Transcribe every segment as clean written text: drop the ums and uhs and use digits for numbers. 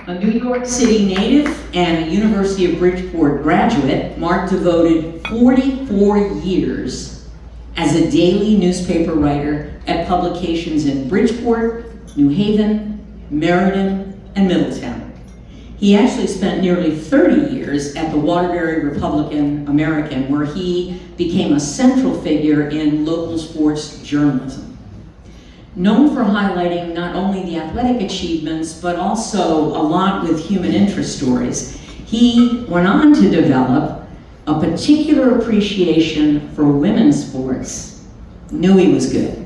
A New York City native and a University of Bridgeport graduate, Mark devoted 44 years as a daily newspaper writer at publications in Bridgeport, New Haven, Meriden, and Middletown. He actually spent nearly 30 years at the Waterbury Republican-American, where he became a central figure in local sports journalism. Known for highlighting not only the athletic achievements, but also a lot with human interest stories, he went on to develop a particular appreciation for women's sports. Knew he was good.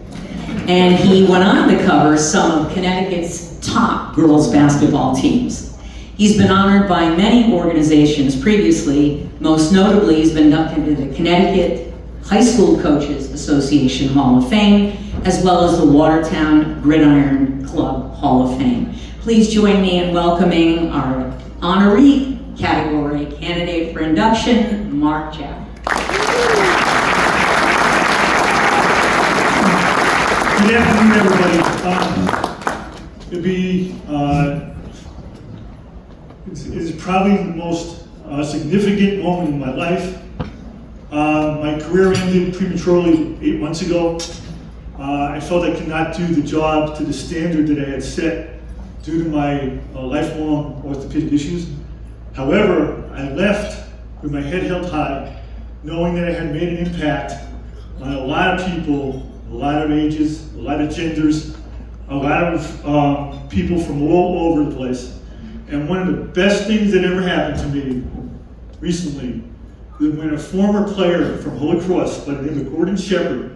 And he went on to cover some of Connecticut's top girls basketball teams. He's been honored by many organizations previously. Most notably, he's been inducted into the Connecticut High School Coaches Association Hall of Fame, as well as the Watertown Gridiron Club Hall of Fame. Please join me in welcoming our honoree category candidate for induction, Mark Jaffman. Good afternoon, everybody. It is probably the most significant moment in my life. My career ended prematurely 8 months ago. I felt I could not do the job to the standard that I had set due to my lifelong orthopedic issues. However, I left with my head held high, knowing that I had made an impact on a lot of people, a lot of ages, a lot of genders, a lot of people from all over the place. And one of the best things that ever happened to me recently was when a former player from Holy Cross by the name of Gordon Shepard,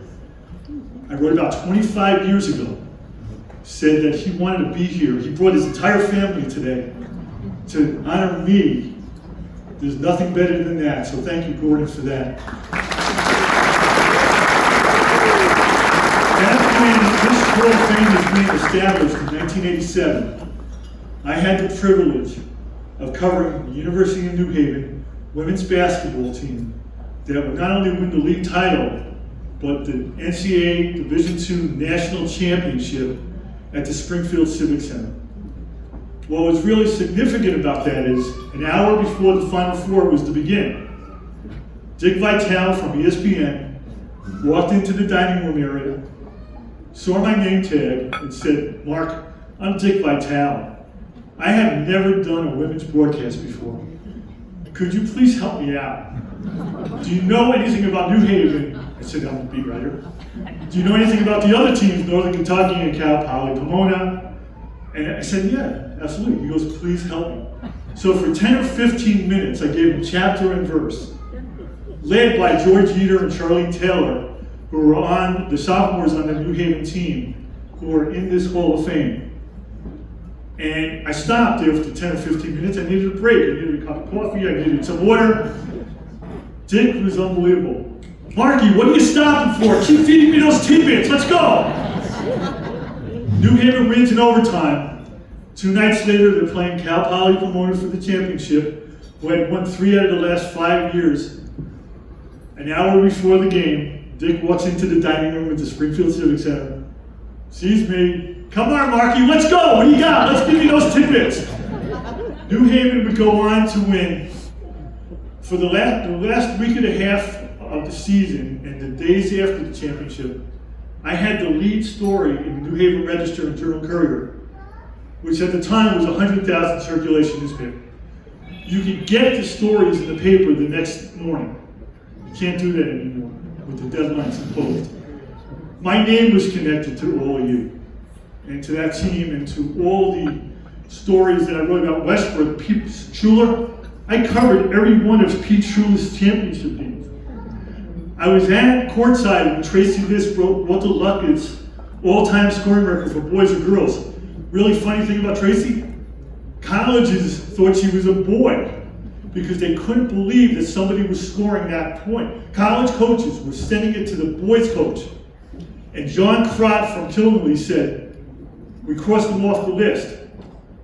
I wrote about 25 years ago, said that he wanted to be here. He brought his entire family today to honor me. There's nothing better than that, so thank you, Gordon, for that. After this Hall of Fame was being established in 1987, I had the privilege of covering the University of New Haven women's basketball team that would not only win the league title, but the NCAA Division II National Championship at the Springfield Civic Center. What was really significant about that is, an hour before the Final Four was to begin, Dick Vitale from ESPN walked into the dining room area, saw my name tag, and said, "Mark, I'm Dick Vitale. I have never done a women's broadcast before. Could you please help me out? Do you know anything about New Haven?" I said, "I'm a beat writer." "Do you know anything about the other teams, Northern Kentucky and Cal Poly Pomona?" And I said, "Yeah, absolutely." He goes, "Please help me." So for 10 or 15 minutes, I gave him chapter and verse, led by George Jeter and Charlene Taylor, who were on the sophomores on the New Haven team, who are in this Hall of Fame. And I stopped after 10 or 15 minutes. I needed a break. I needed a cup of coffee. I needed some water. Dick was unbelievable. "Marky, what are you stopping for? Keep feeding me those tidbits. Let's go." New Haven wins in overtime. 2 nights later, they're playing Cal Poly Pomona for the championship, who had won 3 out of the last 5 years. An hour before the game, Dick walks into the dining room at the Springfield Civic Center, sees me. "Come on, Marky, let's go. What do you got? Let's give me those tidbits." New Haven would go on to win. For the last week and a half of the season and the days after the championship, I had the lead story in the New Haven Register and Journal-Courier, which at the time was a 100,000 circulation newspaper. You could get the stories in the paper the next morning. You can't do that anymore with the deadlines imposed. My name was connected to all of you, and to that team, and to all the stories that I wrote about Westbrook. Pete Schuler, I covered every one of Pete Schuler's championship games. I was at courtside when Tracy Liss broke Walter Luckett's all-time scoring record for boys and girls. Really funny thing about Tracy, colleges thought she was a boy because they couldn't believe that somebody was scoring that point. College coaches were sending it to the boys coach. And John Crott from Killenly said, "We crossed them off the list."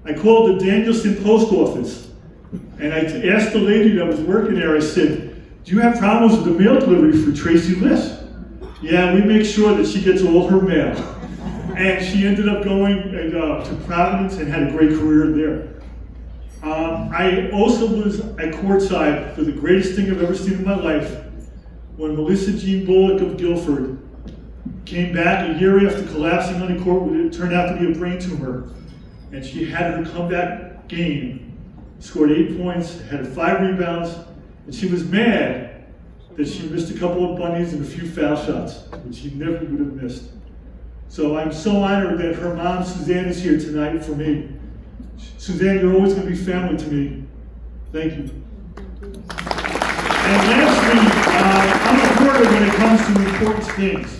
I called the Danielson post office and I asked the lady that was working there, I said, "Do you have problems with the mail delivery for Tracy Liss?" "Yeah, we make sure that she gets all her mail." And she ended up going to Providence and had a great career there. I also was at courtside for the greatest thing I've ever seen in my life, when Melissa Jean Bullock of Guilford came back a year after collapsing on the court with it turned out to be a brain tumor, and she had her comeback game, scored 8 points, had 5 rebounds, and she was mad that she missed a couple of bunnies and a few foul shots, which she never would have missed. So I'm so honored that her mom, Suzanne, is here tonight for me. Suzanne, you're always going to be family to me. Thank you. And lastly, I'm a hoarder when it comes to important things.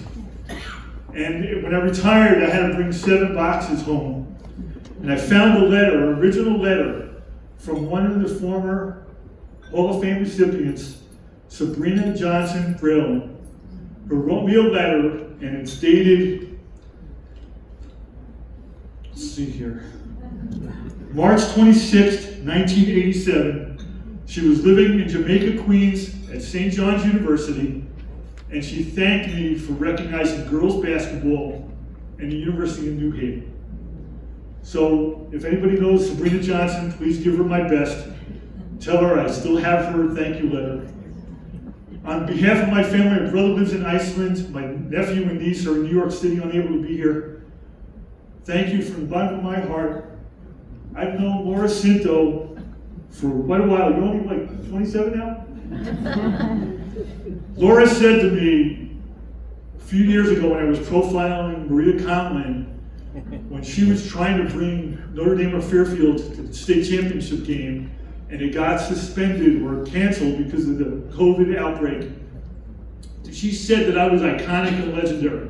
And when I retired, I had to bring 7 boxes home. And I found a letter, an original letter, from one of the former Hall of Fame recipients, Sabrina Johnson Brill, who wrote me a letter, and it's dated, let's see here, March 26, 1987. She was living in Jamaica, Queens at St. John's University, and she thanked me for recognizing girls basketball in the University of New Haven. So if anybody knows Sabrina Johnson, please give her my best. Tell her I still have her thank you letter. On behalf of my family, my brother lives in Iceland, my nephew and niece are in New York City, unable to be here. Thank you from the bottom of my heart. I've known Laura Cinto for quite a while. You're only like 27 now? Laura said to me a few years ago when I was profiling Maria Conlin, when she was trying to bring Notre Dame or Fairfield to the state championship game, and it got suspended or canceled because of the COVID outbreak, she said that I was iconic and legendary.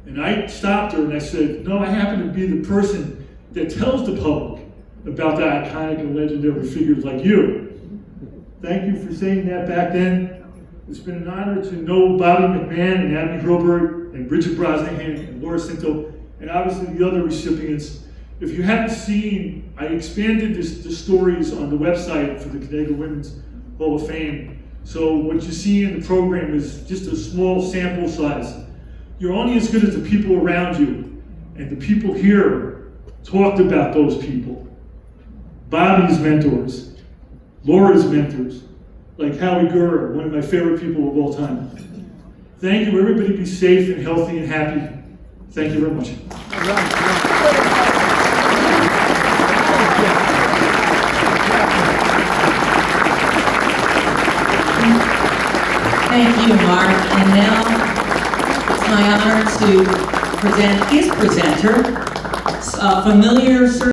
And I stopped her and I said, no, I happen to be the person that tells the public about the iconic and legendary figures like you. Thank you for saying that back then. It's been an honor to know Bobby McMahon and Abby Hurlburt and Bridget Brosnahan and Laura Cinto, and obviously the other recipients. If you haven't seen, I expanded the stories on the website for the Connecticut Women's Hall of Fame. So what you see in the program is just a small sample size. You're only as good as the people around you, and the people here talked about those people. Bobby's mentors, Laura's mentors, like Howie Gurr, one of my favorite people of all time. Thank you, everybody be safe and healthy and happy. Thank you very much. Thank you, Mark. And now it's my honor to present his presenter, familiar